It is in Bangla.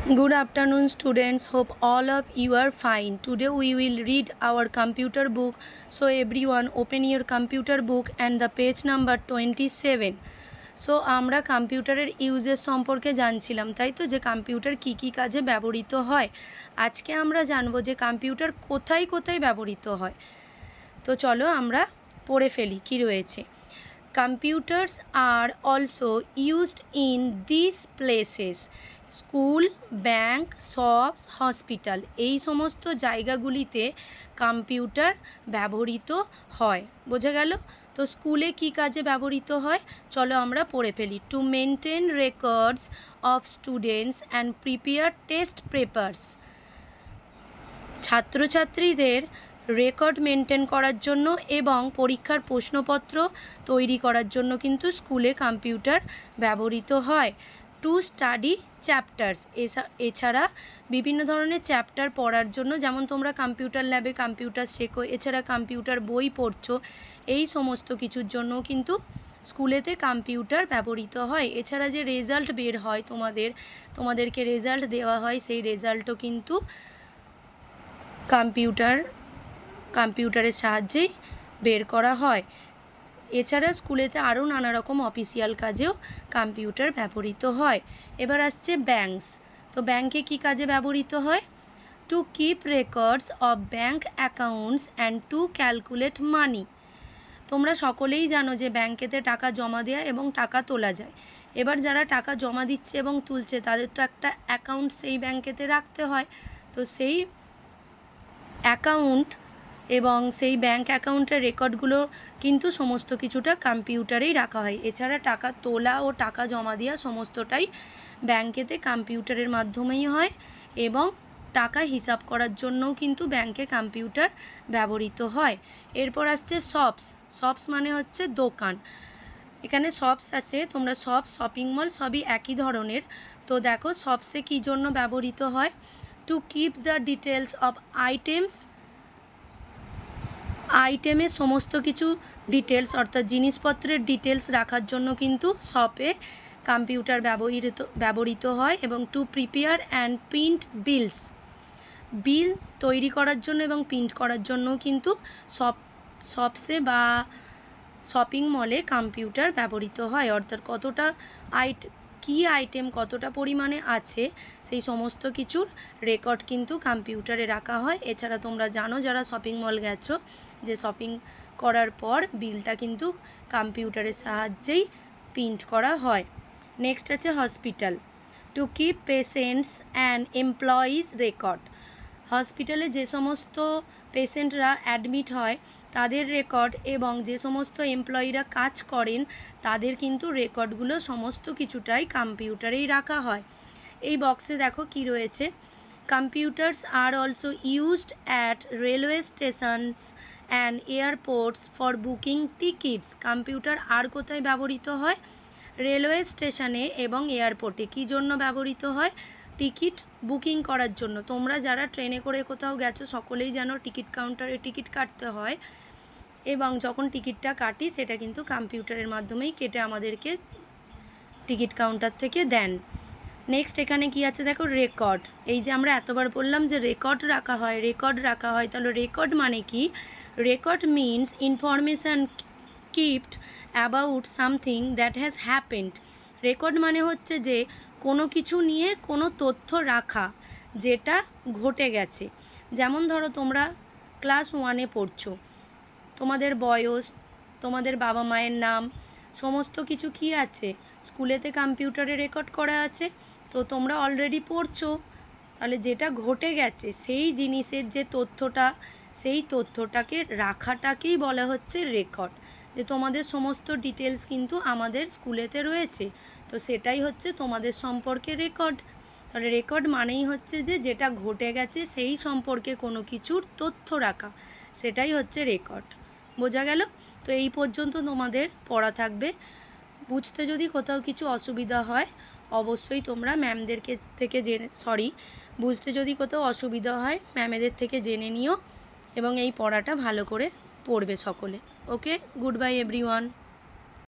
Good afternoon, students. Hope all of you are fine. Today we will read our computer book. So everyone open your computer book and the page number 27. So আমরা কম্পিউটারের ইউজেস সম্পর্কে জানছিলাম, তাই তো, যে কম্পিউটার কী কী কাজে ব্যবহৃত হয়। আজকে আমরা জানবো যে কম্পিউটার কোথায় কোথায় ব্যবহৃত হয়। তো চলো আমরা পড়ে ফেলি কী রয়েছে। Computers are also used in these places: school, bank, shops, hospital. এই সমস্ত জায়গাগুলিতে কম্পিউটার ব্যবহৃত হয়। বোঝা গেল? তো স্কুলে কী কাজে ব্যবহৃত হয় চলো আমরা পড়ে ফেলি। To maintain records of students and prepare test papers. ছাত্রছাত্রীদের রেকর্ড মেনটেন করার জন্য এবং পরীক্ষার প্রশ্নপত্র তৈরি করার জন্য কিন্তু স্কুলে কম্পিউটার ব্যবহৃত হয়। টু স্টাডি চ্যাপ্টার্স, এছাড়া বিভিন্ন ধরনের চ্যাপ্টার পড়ার জন্য, যেমন তোমরা কম্পিউটার ল্যাবে কম্পিউটার শেখো, এছাড়া কম্পিউটার বই পড়ছো, এই সমস্ত কিছুর জন্য কিন্তু স্কুলেতে কম্পিউটার ব্যবহৃত হয়। এছাড়া যে রেজাল্ট বের হয় তোমাদেরকে রেজাল্ট দেওয়া হয়, সেই রেজাল্টও কিন্তু কম্পিউটারের সাহায্যেই বের করা হয়। এছাড়া স্কুলেতে আরও নানা রকম অফিসিয়াল কাজেও কম্পিউটার ব্যবহৃত হয়। এবার আসছে ব্যাংকস। তো ব্যাংকে কী কাজে ব্যবহৃত হয়? To keep records of bank accounts and to calculate money. তোমরা সকলেই জানো যে ব্যাংকেতে টাকা জমা দেওয়া এবং টাকা তোলা যায়। এবার যারা টাকা জমা দিচ্ছে এবং তুলছে তাদের তো একটা অ্যাকাউন্ট সেই ব্যাংকেতে রাখতে হয়। তো সেই অ্যাকাউন্ট এবং সেই ব্যাংক অ্যাকাউন্টের রেকর্ডগুলো কিন্তু সমস্ত কিছুটা কম্পিউটারেই রাখা হয়। এছাড়া টাকা তোলা ও টাকা জমা দেওয়া সমস্তটাই ব্যাংকেতে কম্পিউটারের মাধ্যমেই হয়, এবং টাকা হিসাব করার জন্যও কিন্তু ব্যাংকে কম্পিউটার ব্যবহৃত হয়। এরপর আসছে শপস। শপস মানে হচ্ছে দোকান। এখানে শপস আছে, তোমরা শপস, শপিং মল সবই একই ধরনের। তো দেখো শপসে কী জন্য ব্যবহৃত হয়? To keep the details of আইটেমের সমস্ত কিছু ডিটেলস, অর্থাৎ জিনিসপত্রের ডিটেলস রাখার জন্য কিন্তু শপে কম্পিউটার ব্যবহৃত হয়। এবং টু প্রিপেয়ার অ্যান্ড প্রিন্ট বিল তৈরি করার জন্য এবং প্রিন্ট করার জন্যও কিন্তু শপসে বা শপিং মলে কম্পিউটার ব্যবহৃত হয়। অর্থাৎ কী আইটেম কতটা পরিমাণে আছে সেই সমস্ত কিছুর রেকর্ড কিন্তু কম্পিউটারে রাখা হয়। এছাড়া তোমরা জানো যারা শপিং মল গেছো, যে শপিং করার পর বিলটা কিন্তু কম্পিউটারের সাহায্যেই প্রিন্ট করা হয়। নেক্সট আছে hospital. To keep patients and employees record. হসপিটালে যে সমস্ত পেশেন্টরা অ্যাডমিট হয় তাদের রেকর্ড এবং যে সমস্ত এমপ্লয়িরা কাজ করেন তাদের কিন্তু রেকর্ডগুলো সমস্ত কিছুটাই কম্পিউটারেই রাখা হয়। এই বক্সে দেখো কি রয়েছে। Computers are also used at railway stations and airports for booking tickets. Computer আর কোথায় ব্যবহৃত হয়? রেলওয়ে স্টেশনে এবং এয়ারপোর্টে। কী জন্য ব্যবহৃত হয়? টিকিট বুকিং করার জন্য। তোমরা যারা ট্রেনে করে কোথাও গেছো সকলেই জানো টিকিট কাউন্টারে টিকিট কাটতে হয়, এবং যখন টিকিটটা কাটি সেটা কিন্তু কম্পিউটারের মাধ্যমেই কেটে আমাদেরকে টিকিট কাউন্টার থেকে দেন। নেক্সট এখানে কি আছে দেখো, রেকর্ড। এই যে আমরা এতবার বললাম যে রেকর্ড রাখা হয়, তাহলে রেকর্ড মানে কি? Record means information kept about something that has happened. Record মানে হচ্ছে যে কোনো কিছু নিয়ে কোনো তথ্য রাখা যেটা ঘটে গেছে। যেমন ধরো তোমরা ক্লাস 1-এ পড়ছো, তোমাদের বয়স, তোমাদের বাবা মায়ের নাম, সমস্ত কিছু কি আছে স্কুলেতে কম্পিউটারে রেকর্ড করা আছে। তো তোমরা অলরেডি পড়ছো, তাহলে যেটা ঘটে গেছে সেই জিনিসের যে তথ্যটা, সেই তথ্যটাকে রাখাটাকেই বলা হচ্ছে রেকর্ড। যে তোমাদের সমস্ত ডিটেলস কিন্তু আমাদের স্কুলেতে রয়েছে, তো সেটাই হচ্ছে তোমাদের সম্পর্কে রেকর্ড। তাহলে রেকর্ড মানেই হচ্ছে যে যেটা ঘটে গেছে সেই সম্পর্কে কোনো কিছুর তথ্য রাখা, সেটাই হচ্ছে রেকর্ড। বোঝা গেল? তো এই পর্যন্ত তোমাদের পড়া থাকবে। বুঝতে যদি কোথাও কিছু অসুবিধা হয় অবশ্যই তোমরা বুঝতে যদি কোথাও অসুবিধা হয় ম্যামেদের থেকে জেনে নিও, এবং এই পড়াটা ভালো করে পড়বে সকলে। ওকে, গুড বাই এভরিওয়ান।